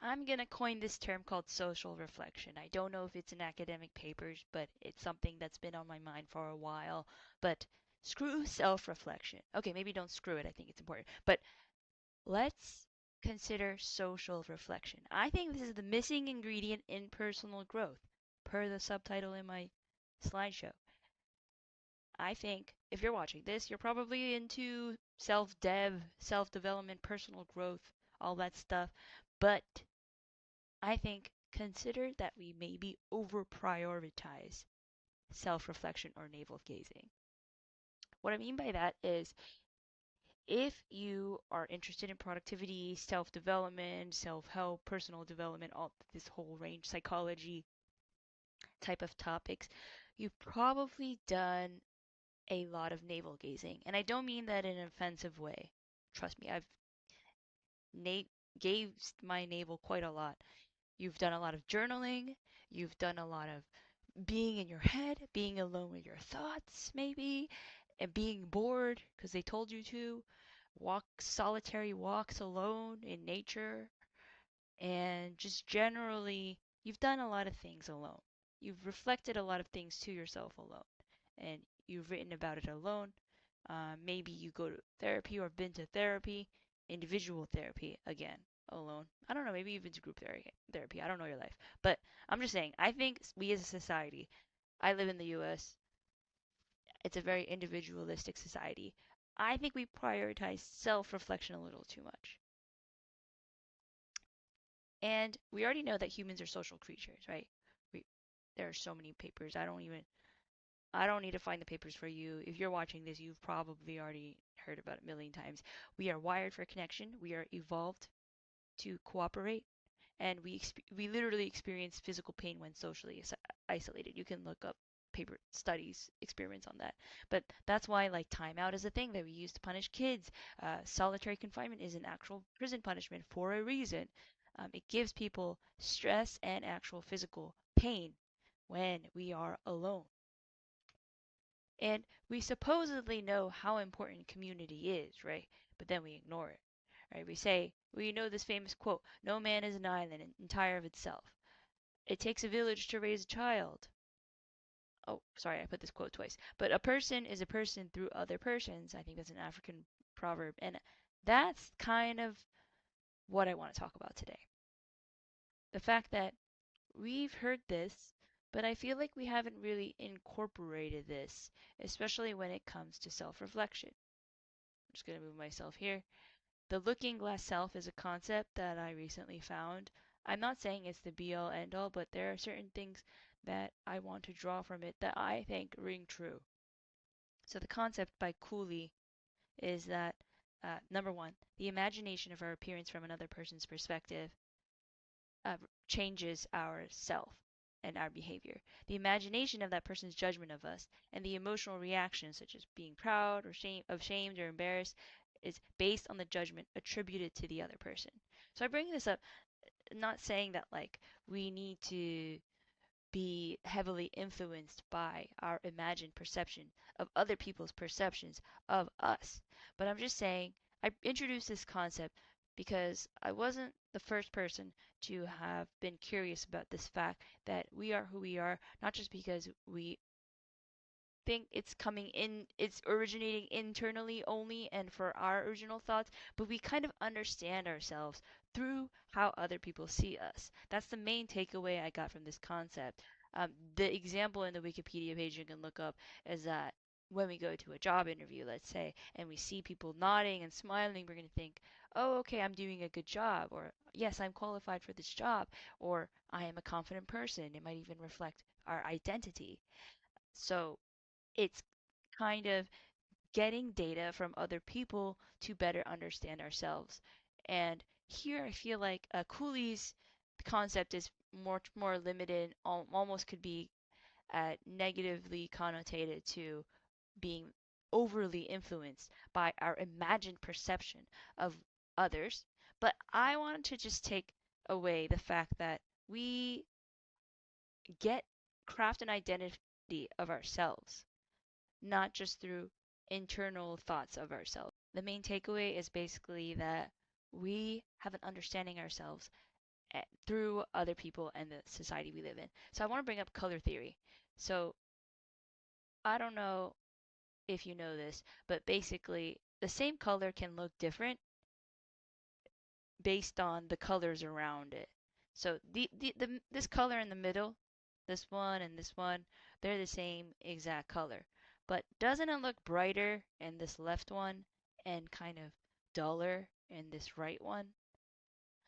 I'm gonna coin this term called social reflection. I don't know if it's in academic papers, but it's something that's been on my mind for a while. But screw self reflection. Okay, maybe don't screw it. I think it's important. But let's consider social reflection. I think this is the missing ingredient in personal growth, per the subtitle in my slideshow. I think if you're watching this, you're probably into self dev, self development, personal growth, all that stuff. But I think consider that we maybe over prioritize self reflection or navel gazing. What I mean by that is if you are interested in productivity, self development, self help, personal development, all this whole range, psychology type of topics, you've probably done a lot of navel gazing. And I don't mean that in an offensive way. Trust me, I've na- gazed my navel quite a lot. You've done a lot of journaling, you've done a lot of being in your head, being alone with your thoughts, maybe, and being bored because they told you to. Walk solitary walks alone in nature, and just generally, you've done a lot of things alone. You've reflected a lot of things to yourself alone, and you've written about it alone. Maybe you go to therapy or been to therapy, individual therapy again, alone. I don't know, maybe even to group therapy. I don't know your life. But I'm just saying, I think we as a society, I live in the US, it's a very individualistic society. I think we prioritize self reflection a little too much. And we already know that humans are social creatures, right? We, there are so many papers. I don't need to find the papers for you. If you're watching this, you've probably already heard about it a million times. We are wired for connection. We are evolved to cooperate, and we literally experience physical pain when socially isolated. You can look up paper studies, experiments on that. But that's why like timeout is a thing that we use to punish kids. Solitary confinement is an actual prison punishment for a reason. It gives people stress and actual physical pain when we are alone. And we supposedly know how important community is, right? But then we ignore it, right? We know this famous quote, no man is an island entire of itself. It takes a village to raise a child. Oh, sorry, I put this quote twice. But a person is a person through other persons. I think that's an African proverb. And that's kind of what I want to talk about today. The fact that we've heard this, but I feel like we haven't really incorporated this, especially when it comes to self reflection. I'm just going to move myself here. The looking glass self is a concept that I recently found. I'm not saying it's the be all end all, but there are certain things that I want to draw from it that I think ring true. So, the concept by Cooley is that number one, the imagination of our appearance from another person's perspective uh, changes our self and our behavior. The imagination of that person's judgment of us and the emotional reactions, such as being proud or shamed or embarrassed, is based on the judgment attributed to the other person. So I bring this up not saying that like we need to be heavily influenced by our imagined perception of other people's perceptions of us. But I'm just saying, I introduced this concept because I wasn't the first person to have been curious about this fact that we are who we are, not just because we think it's originating internally only and for our original thoughts, but we kind of understand ourselves through how other people see us. That's the main takeaway I got from this concept. The example in the Wikipedia page you can look up is that when we go to a job interview, let's say, and we see people nodding and smiling, we're going to think, oh, okay, I'm doing a good job, or yes, I'm qualified for this job, or I am a confident person. It might even reflect our identity. So it's kind of getting data from other people to better understand ourselves. And here I feel like Cooley's concept is much more limited, almost could be negatively connotated to being overly influenced by our imagined perception of others. But I wanted to just take away the fact that we get craft an identity of ourselves not just through internal thoughts of ourselves. The main takeaway is basically that we have an understanding ourselves through other people and the society we live in. So I want to bring up color theory. So I don't know if you know this, but basically the same color can look different based on the colors around it. So this color in the middle, this one and this one, they're the same exact color. But doesn't it look brighter in this left one and kind of duller in this right one?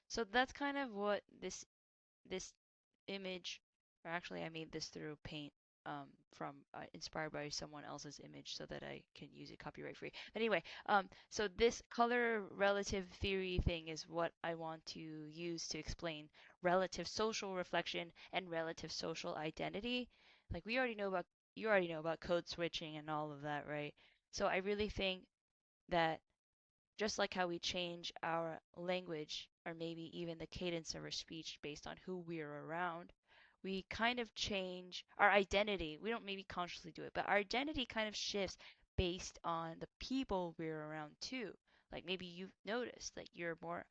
So that's kind of what this image, or actually I made this through Paint, from inspired by someone else's image so that I can use it copyright free. But anyway, so this color relative theory thing is what I want to use to explain relative social reflection and relative social identity. Like we already know about you already know about code switching and all of that, right? So I really think that just like how we change our language or maybe even the cadence of our speech based on who we're around, we kind of change our identity. We don't maybe consciously do it, but our identity kind of shifts based on the people we're around too. Like maybe you've noticed that you're more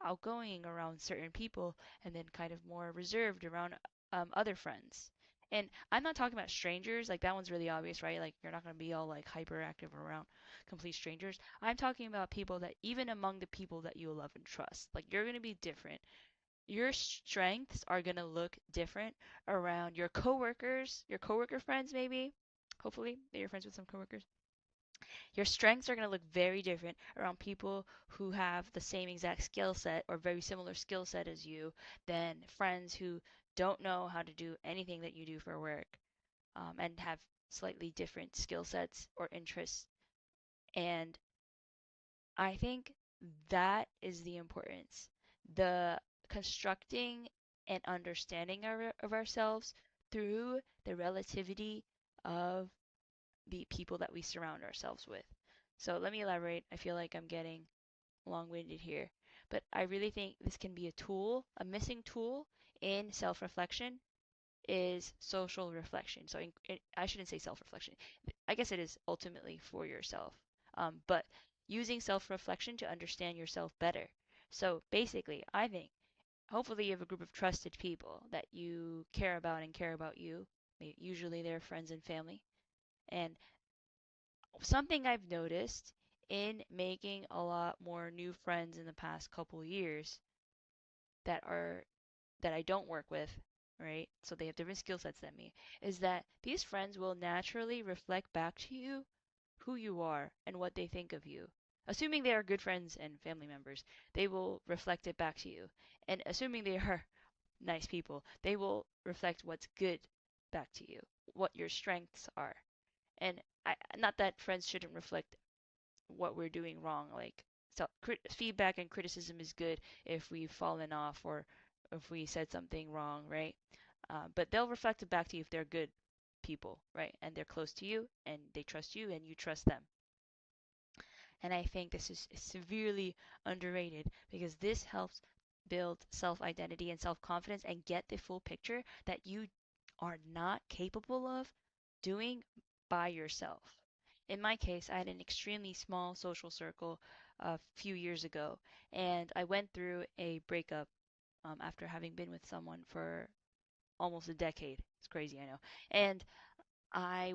outgoing around certain people and then kind of more reserved around other friends. And I'm not talking about strangers, like that one's really obvious, right? Like you're not going to be all like hyperactive around complete strangers. I'm talking about people that even among the people that you love and trust, like you're going to be different. Your strengths are going to look different around your coworkers, your coworker friends maybe. Hopefully, that you're friends with some coworkers. Your strengths are going to look very different around people who have the same exact skill set or very similar skill set as you than friends who don't know how to do anything that you do for work, and have slightly different skill sets or interests. And I think that is the importance. The constructing and understanding of ourselves through the relativity of the people that we surround ourselves with. So let me elaborate. I feel like I'm getting long winded here, but I really think this can be a tool, a missing tool in self reflection is social reflection. So I shouldn't say self-reflection. I guess it is ultimately for yourself. But using self-reflection to understand yourself better. So basically, I think hopefully you have a group of trusted people that you care about and care about you. Usually they're friends and family. And something I've noticed in making a lot more new friends in the past couple years that are that I don't work with, right? So they have different skill sets than me, is that these friends will naturally reflect back to you who you are and what they think of you. Assuming they are good friends and family members, they will reflect it back to you. And assuming they are nice people, they will reflect what's good back to you, what your strengths are. And not that friends shouldn't reflect what we're doing wrong. Like, so feedback and criticism is good if we've fallen off or if we said something wrong, right? But they'll reflect it back to you if they're good people, right? And they're close to you and they trust you and you trust them. And I think this is severely underrated because this helps build self identity and self confidence and get the full picture that you are not capable of doing by yourself. In my case, I had an extremely small social circle a few years ago, and I went through a breakup after having been with someone for almost a decade. It's crazy, I know. And I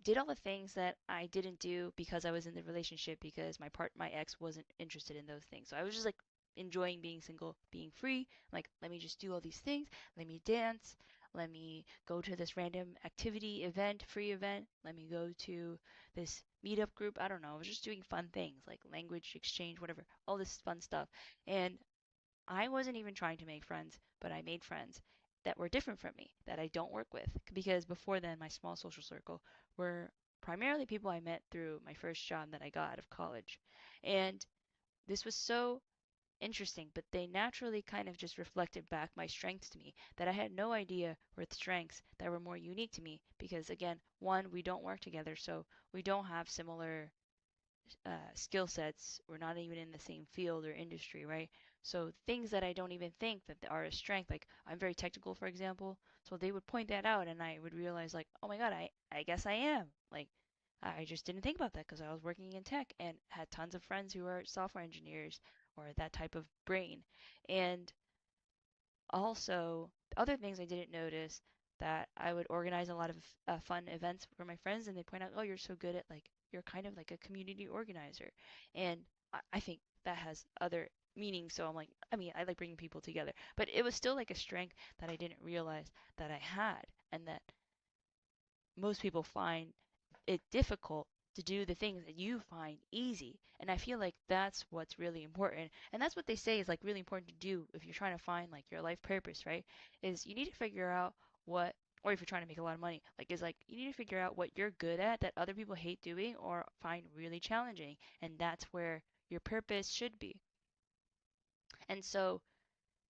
did all the things that I didn't do because I was in the relationship because my ex wasn't interested in those things. So I was just like enjoying being single, being free. Like, let me just do all these things. Let me dance. Let me go to this random activity event, free event. Let me go to this meetup group. I don't know. I was just doing fun things like language exchange, whatever, all this fun stuff. And I wasn't even trying to make friends, but I made friends that were different from me, that I don't work with. Because before then, my small social circle were primarily people I met through my first job that I got out of college. And this was so interesting, but they naturally kind of just reflected back my strengths to me that I had no idea were strengths that were more unique to me. Because again, one, we don't work together, so we don't have similar skill sets. We're not even in the same field or industry, right? So things that I don't even think that are a strength, like I'm very technical, for example. So they would point that out, and I would realize, like, oh my God, I guess I am. Like, I just didn't think about that because I was working in tech and had tons of friends who are software engineers or that type of brain. And Also, other things I didn't notice, that I would organize a lot of fun events for my friends, and they point out, oh, you're so good at, like, you're kind of like a community organizer. And I think that has other meanings. So I'm like, I mean, I like bringing people together, but it was still like a strength that I didn't realize that I had, and that most people find it difficult to do the things that you find easy. And I feel like that's what's really important. And that's what they say is like really important to do if you're trying to find like your life purpose, right? Is you need to figure out what, or if you're trying to make a lot of money, like is like you need to figure out what you're good at that other people hate doing or find really challenging. And that's where your purpose should be. And so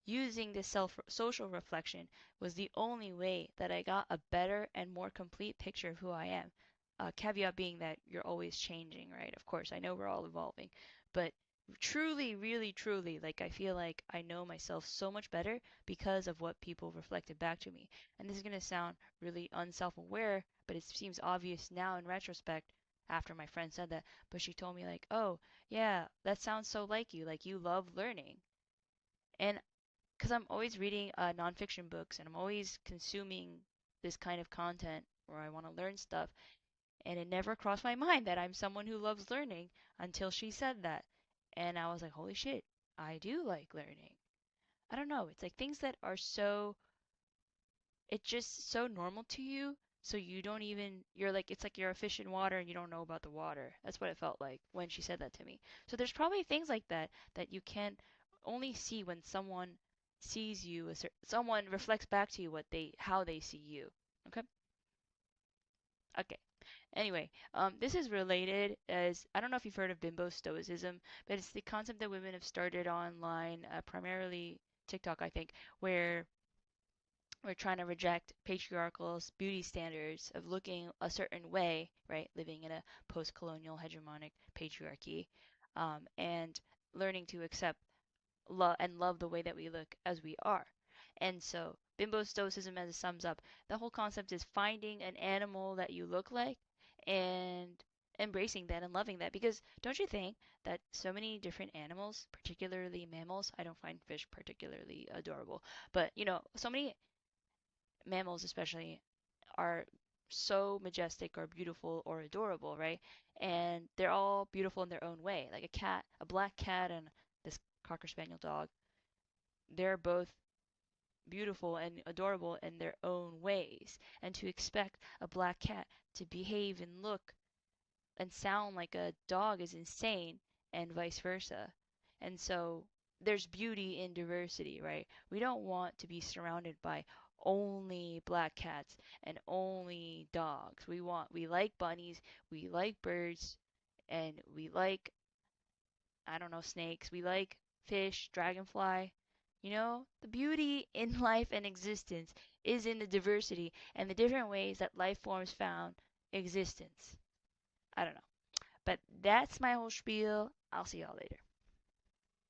using this self social reflection was the only way that I got a better and more complete picture of who I am. Caveat being that you're always changing, right? Of course, I know we're all evolving, but truly, really, truly, like I feel like I know myself so much better because of what people reflected back to me. And this is going to sound really unself aware, but it seems obvious now in retrospect after my friend said that. But she told me, like, oh, yeah, that sounds so like you love learning. And because I'm always reading nonfiction books and I'm always consuming this kind of content where I want to learn stuff. And it never crossed my mind that I'm someone who loves learning until she said that. And I was like, holy shit, I do like learning. I don't know. It's like things that are so, it's just so normal to you. So you don't even, you're like, it's like you're a fish in water and you don't know about the water. That's what it felt like when she said that to me. So there's probably things like that that you can only see when someone sees you, someone reflects back to you what they, how they see you. Okay? Okay. Anyway, this is related as I don't know if you've heard of bimbo stoicism, but it's the concept that women have started online, primarily TikTok, I think, where we're trying to reject patriarchal beauty standards of looking a certain way, right? Living in a post-colonial hegemonic patriarchy, and learning to accept love the way that we look as we are. And so, bimbo stoicism, as it sums up, the whole concept is finding an animal that you look like and embracing that and loving that. Because don't you think that so many different animals, particularly mammals, I don't find fish particularly adorable, but so many mammals especially are so majestic or beautiful or adorable, right? And they're all beautiful in their own way. Like a cat, a black cat and this Cocker Spaniel dog, they're both beautiful and adorable in their own ways. And to expect a black cat to behave and look and sound like a dog is insane, and vice versa. And so there's beauty in diversity, right? We don't want to be surrounded by only black cats and only dogs. We like bunnies, we like birds, and we like, I don't know, snakes. We like fish, dragonfly. The beauty in life and existence is in the diversity and the different ways that life forms found existence. I don't know. But that's my whole spiel. I'll see y'all later.